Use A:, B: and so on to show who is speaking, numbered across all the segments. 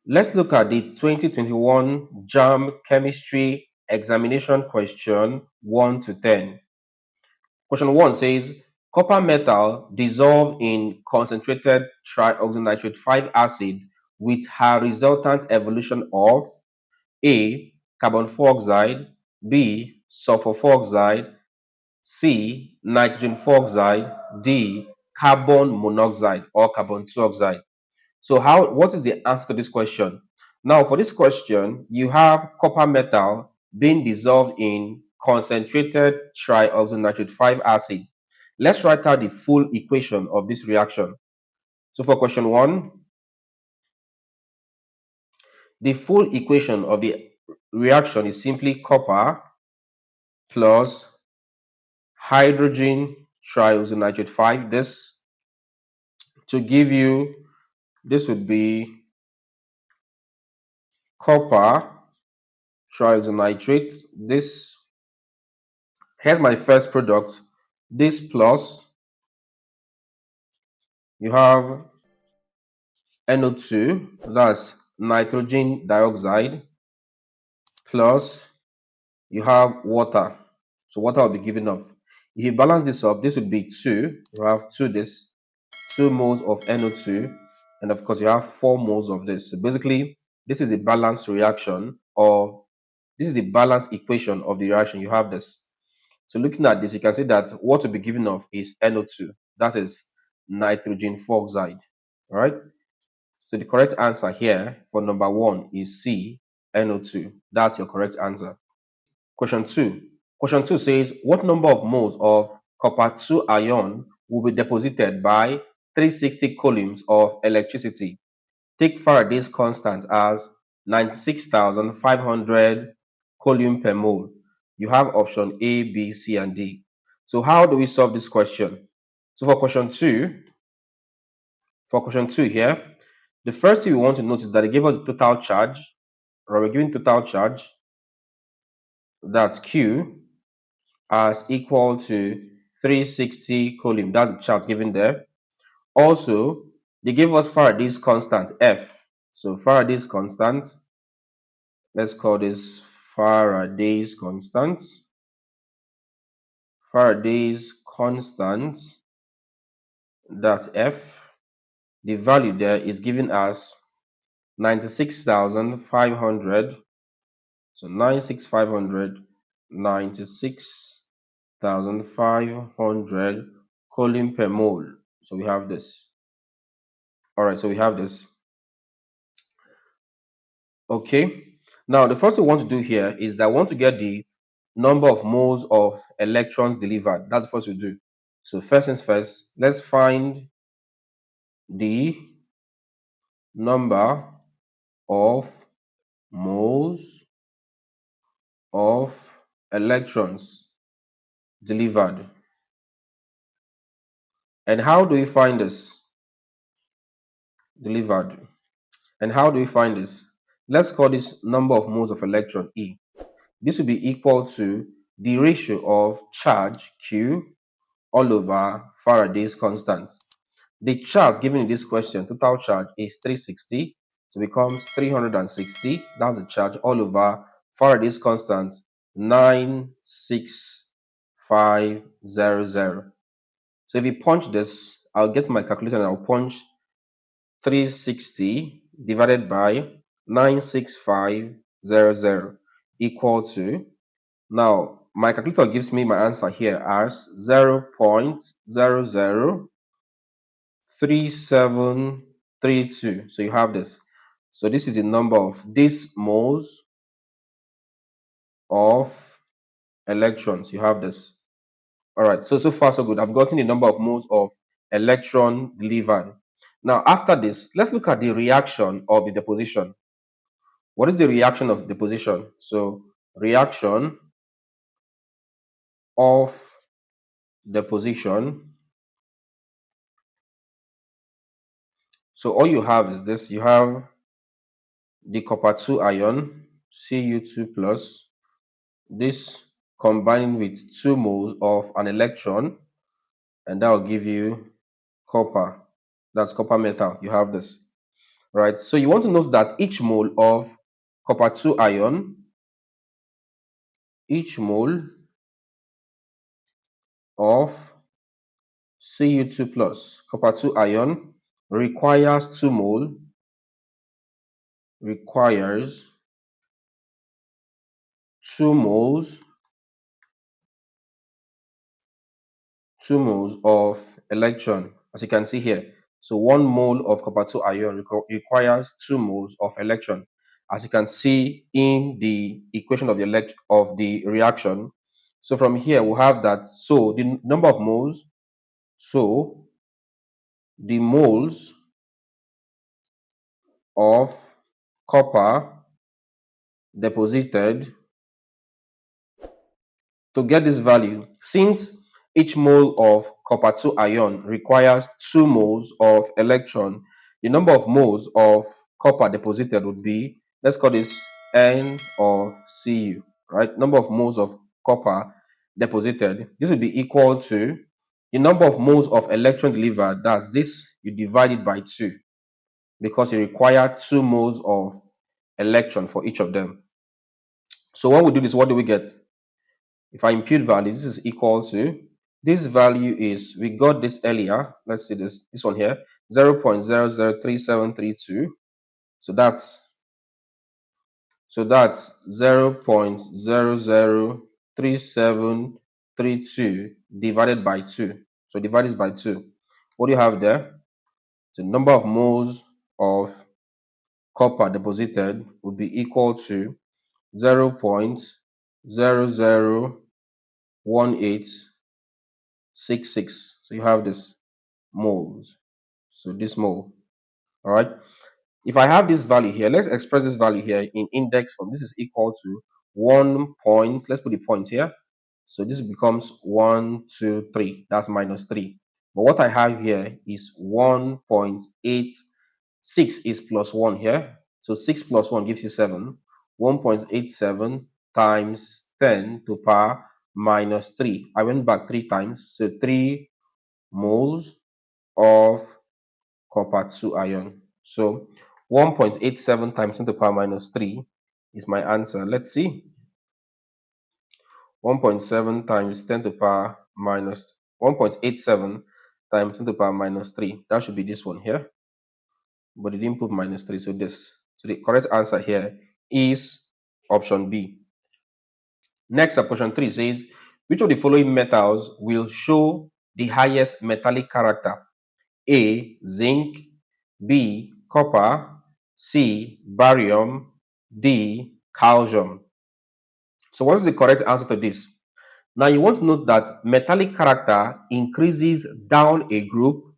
A: Let's look at the 2021 JAMB Chemistry examination question 1 to 10. Question 1 says, copper metal dissolved in concentrated trioxynitrate 5 acid with her resultant evolution of A. Carbon 4 oxide, B. Sulfur 4 oxide, C. Nitrogen 4 oxide, D. Carbon monoxide or carbon 2 oxide. So what is the answer to this question? Now for this question, you have copper metal being dissolved in concentrated trioxynitrate 5 acid. Let's write out the full equation of this reaction. So for question 1, the full equation of the reaction is simply copper plus hydrogen trioxynitrate 5. This to give you, this would be copper trioxynitrate. This, here's my first product. This plus, you have NO2, that's nitrogen dioxide, plus you have water. So water will be given off. If you balance this up, this would be 2. You have 2 moles of NO2, and of course you have 4 moles of this. So basically, this is the balanced reaction of, this is the balanced equation of the reaction. You have this. So looking at this, you can see that what will be given off is NO2. That is nitrogen 4 oxide. All right. So the correct answer here for number 1 is C, NO2. That's your correct answer. Question 2. Question 2 says, what number of moles of copper 2 ion will be deposited by 360 coulombs of electricity? Take Faraday's constant as 96,500 coulomb per mole. You have option A, B, C, and D. So how do we solve this question? So for question 2 here, the first thing we want to notice that they gave us the total charge, or we're given total charge, that's Q, as equal to 360 coulomb. That's the charge given there. Also, they gave us Faraday's constant, F. So Faraday's constant, let's call this Faraday's constant. Faraday's constant, that's F. The value there is given as 96,500. So 96,500 coulomb per mole. So we have this. All right, so we have this. Okay. Now, the first thing we want to do here is that I want to get the number of moles of electrons delivered. That's the first we do. So first things first, let's find the number of moles of electrons delivered. And how do we find this? Delivered. And how do we find this? Let's call this number of moles of electron E. This will be equal to the ratio of charge Q all over Faraday's constant. The charge given in this question, total charge, is 360. So it becomes 360. That's the charge all over Faraday's constant, 96500. So if you punch this, I'll get my calculator and I'll punch 360 divided by 96500 equal to, now my calculator gives me my answer here as 0.003732. So you have this. So this is the number of these moles of electrons. You have this. All right, so far so good. I've gotten the number of moles of electron delivered. Now after this, let's look at the reaction of the deposition. What is the reaction of deposition? So reaction of deposition. So all you have is this. You have the copper 2 ion, Cu2 plus, this combining with 2 moles of an electron, and that will give you copper. That's copper metal. You have this. right? So you want to note that each mole of copper 2 ion, each mole of Cu2 plus copper 2 ion requires 2 moles 2 moles of electron, as you can see here. So 1 mole of copper 2 ion requires 2 moles of electron, as you can see in the equation of the reaction. So from here we have that. So the number of moles, so the moles of copper deposited, to get this value, since each mole of copper 2 ion requires 2 moles of electron, the number of moles of copper deposited would be, let's call this N of Cu, right? Number of moles of copper deposited. This would be equal to the number of moles of electron delivered. That's this, you divide it by 2, because you require 2 moles of electron for each of them. So when we do this, what do we get? If I impute values, this is equal to, this value is, we got this earlier. Let's see this one here, 0.003732. So that's 0.003732 divided by 2. So divide this by 2. What do you have there? The number of moles of copper deposited would be equal to 0.001866. So you have this moles. So this mole. All right. If I have this value here, let's express this value here in index form. This is equal to 1 point. Let's put the point here. So this becomes 1, 2, 3. That's minus 3. But what I have here is 1.86 is plus 1 here. So 6 plus 1 gives you 7. 1.87 times 10 to power minus 3. I went back 3 times. So 3 moles of copper 2 ion. So 1.87 times 10 to the power minus 3 is my answer. Let's see. 1.7 times 10 to the power minus 1.87 times 10 to the power minus 3. That should be this one here. But it didn't put minus 3. So this. So the correct answer here is option B. Next up, question 3 says, which of the following metals will show the highest metallic character? A, zinc, B, copper, C, barium, D, calcium. So what is the correct answer to this? Now you want to note that metallic character increases down a group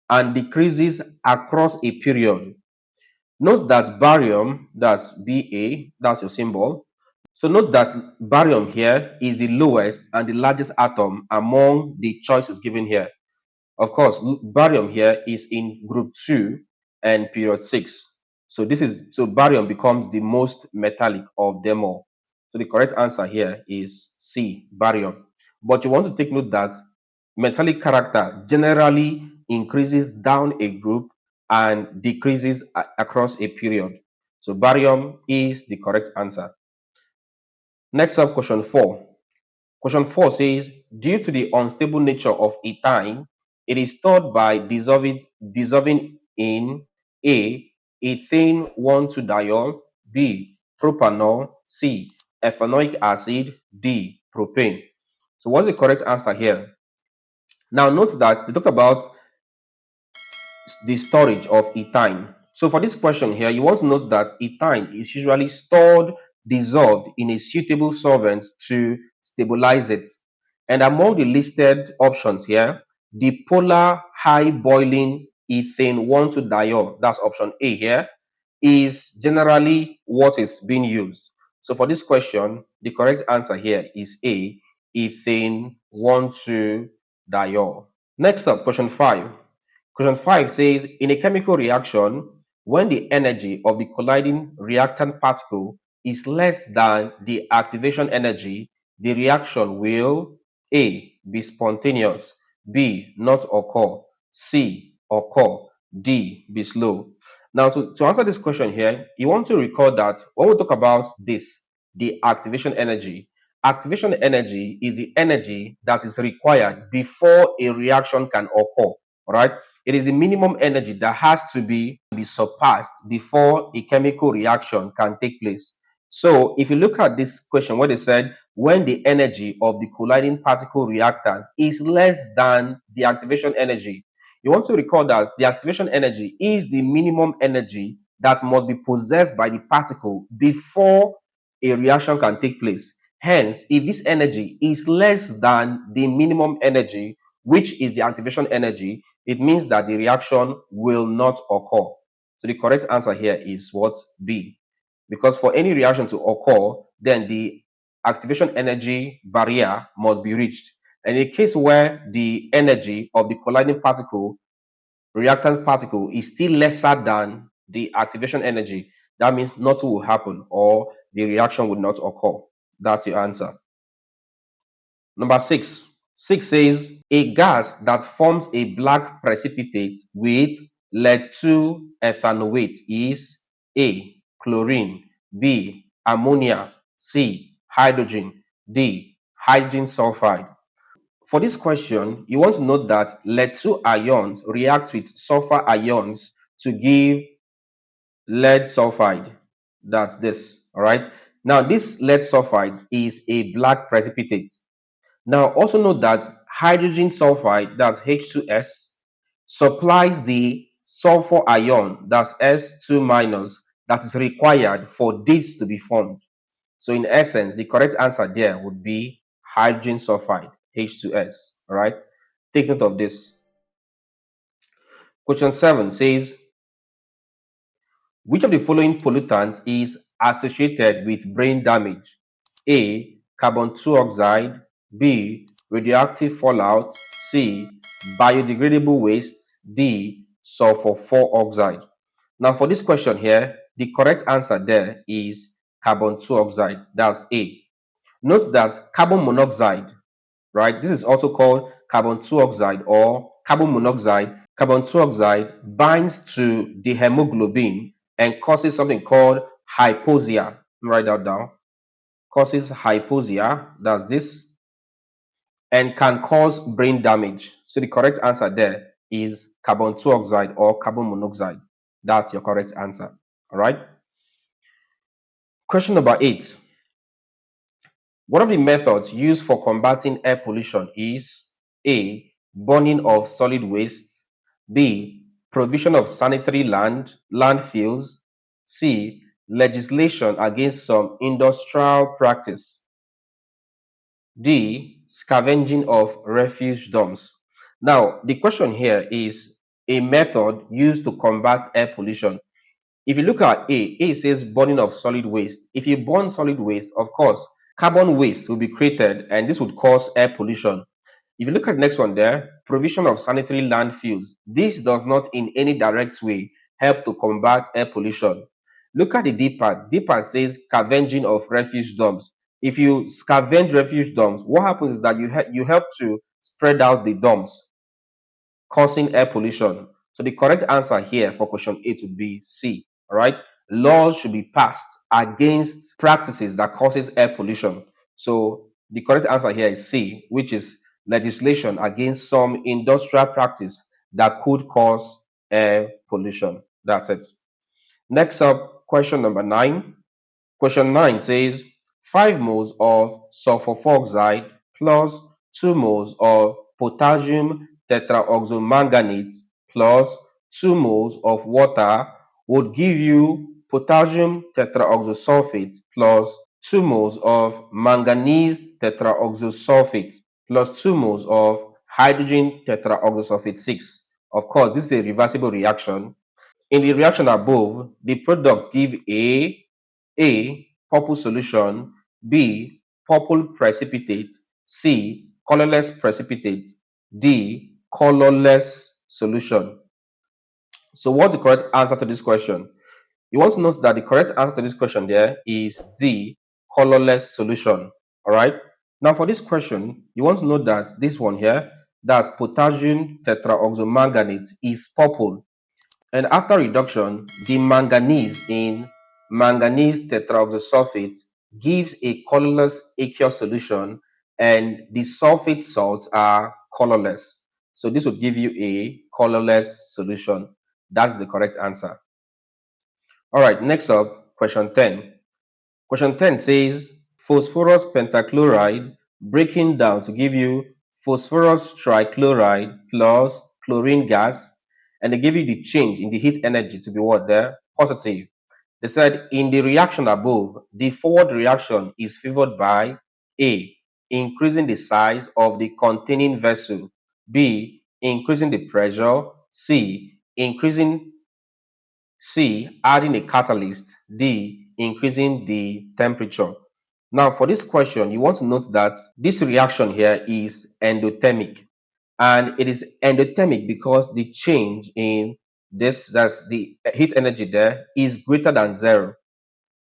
A: and decreases across a period. Note that barium, that's Ba, that's your symbol. So note that barium here is the lowest and the largest atom among the choices given here. Of course, barium here is in group 2 and period 6. So barium becomes the most metallic of them all. So the correct answer here is C, barium. But you want to take note that metallic character generally increases down a group and decreases across a period. So barium is the correct answer. Next up, question 4. Question 4 says, due to the unstable nature of ethine, it is stored by dissolving in A, ethane 1,2-diol, B, propanol, C, ethanoic acid, D, propane. So what's the correct answer here? Now note that we talked about the storage of ethine. So for this question here, you want to note that ethine is usually stored dissolved in a suitable solvent to stabilize it. And among the listed options here, the polar high boiling ethane 1,2-diol, that's option A here, is generally what is being used. So for this question, the correct answer here is A, ethane 1,2-diol. Next up, question 5. Question 5 says, in a chemical reaction, when the energy of the colliding reactant particle is less than the activation energy, the reaction will A, be spontaneous, B, not occur, C, occur, D, be slow. Now, to answer this question here, you want to recall that when we talk about this, the activation energy is the energy that is required before a reaction can occur. All right. It is the minimum energy that has to be surpassed before a chemical reaction can take place. So, if you look at this question, what they said, when the energy of the colliding particle reactants is less than the activation energy, you want to recall that the activation energy is the minimum energy that must be possessed by the particle before a reaction can take place. Hence, if this energy is less than the minimum energy, which is the activation energy, it means that the reaction will not occur. So the correct answer here is what? B. Because for any reaction to occur, then the activation energy barrier must be reached. And in a case where the energy of the colliding particle, reactant particle, is still lesser than the activation energy, that means nothing will happen or the reaction will not occur. That's your answer. Number 6. 6 says a gas that forms a black precipitate with lead-2 ethanoate is A. Chlorine, B. Ammonia, C. Hydrogen, D. Hydrogen sulfide. For this question, you want to note that lead-2 ions react with sulfur ions to give lead sulfide. That's this. All right. Now, this lead sulfide is a black precipitate. Now, also note that hydrogen sulfide, that's H2S, supplies the sulfur ion, that's S2 minus, that is required for this to be formed. So, in essence, the correct answer there would be hydrogen sulfide, H2S. All right. Take note of this. Question 7 says, which of the following pollutants is associated with brain damage? A. Carbon 2 oxide. B. Radioactive fallout. C. Biodegradable waste. D. Sulfur 4 oxide. Now, for this question here, the correct answer there is carbon 2 oxide. That's A. Note that carbon monoxide, right? This is also called carbon 2 oxide or carbon monoxide. Carbon 2 oxide binds to the hemoglobin and causes something called hypoxia. Write that down. Causes hypoxia, that's this, and can cause brain damage. So the correct answer there is carbon 2 oxide or carbon monoxide. That's your correct answer. All right. Question number 8. One of the methods used for combating air pollution is A. Burning of solid waste. B. Provision of sanitary landfills. C. Legislation against some industrial practice. D. Scavenging of refuse dumps. Now, the question here is a method used to combat air pollution. If you look at A says burning of solid waste. If you burn solid waste, of course, carbon waste will be created and this would cause air pollution. If you look at the next one there, provision of sanitary landfills. This does not in any direct way help to combat air pollution. Look at the D part. D part says scavenging of refuse dumps. If you scavenge refuse dumps, what happens is that you help to spread out the dumps, causing air pollution. So the correct answer here for question 8 would be C. All right. Laws should be passed against practices that causes air pollution. So the correct answer here is C, which is legislation against some industrial practice that could cause air pollution. That's it. Next up, question number 9. Question 9 says 5 moles of sulfur oxide plus 2 moles of potassium tetraoxomanganate plus 2 moles of water would give you potassium tetraoxosulfate plus 2 moles of manganese tetraoxosulfate plus 2 moles of hydrogen tetraoxosulfate 6. Of course, this is a reversible reaction. In the reaction above, the products give A. Purple solution, B. Purple precipitate, C. Colorless precipitate, D. Colorless solution. So what's the correct answer to this question? You want to note that the correct answer to this question there is D. Colorless solution. All right. Now for this question, you want to note that this one here, that's potassium tetraoxomanganate, is purple. And after reduction, the manganese in manganese tetraoxosulfate gives a colorless aqueous solution, and the sulfate salts are colorless. So this would give you a colorless solution. That's the correct answer. All right, next up, question 10. Question 10 says phosphorus pentachloride breaking down to give you phosphorus trichloride plus chlorine gas, and they give you the change in the heat energy to be what there? Positive. They said in the reaction above, the forward reaction is favored by A. Increasing the size of the containing vessel, B. Increasing the pressure, Adding a catalyst, D. Increasing the temperature. Now, for this question, you want to note that this reaction here is endothermic, and it is endothermic because the change in this, that's the heat energy there, is greater than zero.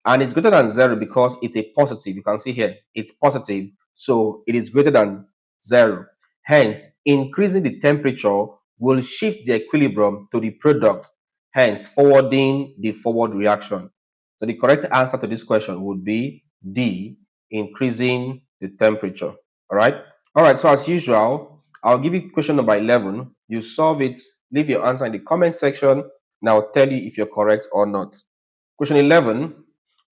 A: And it's greater than zero because it's a positive. You can see here, it's positive. So it is greater than zero. Hence, increasing the temperature will shift the equilibrium to the product, hence forwarding the forward reaction. So the correct answer to this question would be D, increasing the temperature. All right. All right. So as usual, I'll give you question number 11. You solve it, leave your answer in the comment section, and I'll tell you if you're correct or not. Question 11.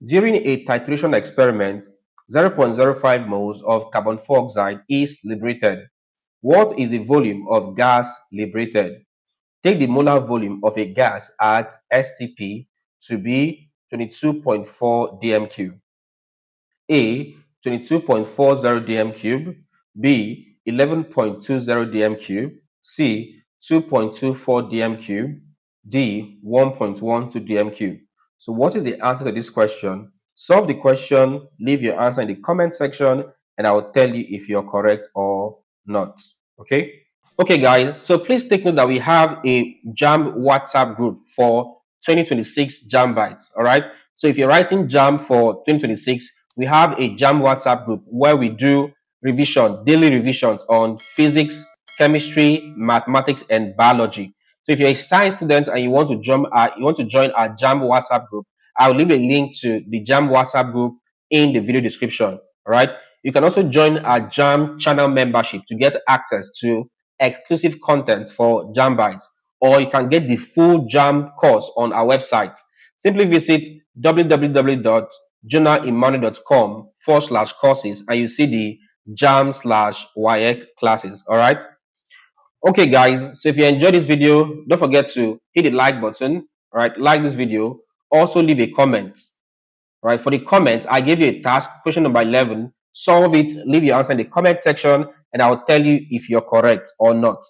A: During a titration experiment, 0.05 moles of carbon dioxide is liberated. What is the volume of gas liberated? Take the molar volume of a gas at STP to be 22.4 dm cube. A. 22.40 dm cube. B. 11.20 dm cube. C. 2.24 dm cube. D. 1.12 dm cube. So what is the answer to this question? Solve the question, leave your answer in the comment section, and I will tell you if you're correct or not. Okay? Okay, guys, so please take note that we have a JAMB WhatsApp group for 2026 JAMB Bites. All right. So if you're writing JAMB for 2026, we have a JAMB WhatsApp group where we do daily revisions on physics, chemistry, mathematics, and biology. So if you're a science student and you want to join our JAMB WhatsApp group, I'll leave a link to the JAMB WhatsApp group in the video description. All right. You can also join our JAMB channel membership to get access to exclusive content for JAMB Bites, or you can get the full JAMB course on our website. Simply visit www.journalimmanu.com/courses and you see the JAMB/WAEC classes. All right. Okay, guys. So if you enjoyed this video, don't forget to hit the like button. All right. Like this video. Also leave a comment. Right, for the comments, I gave you a task, question number 11. Solve it, leave your answer in the comment section, and I'll tell you if you're correct or not.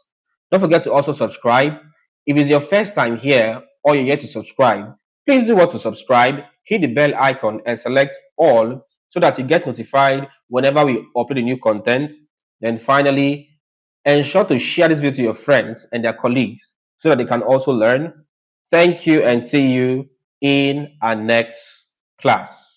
A: Don't forget to also subscribe. If it's your first time here or you're yet to subscribe, please do what to subscribe, hit the bell icon, and select all so that you get notified whenever we upload a new content. Then finally, ensure to share this video to your friends and their colleagues so that they can also learn. Thank you and see you in our next class.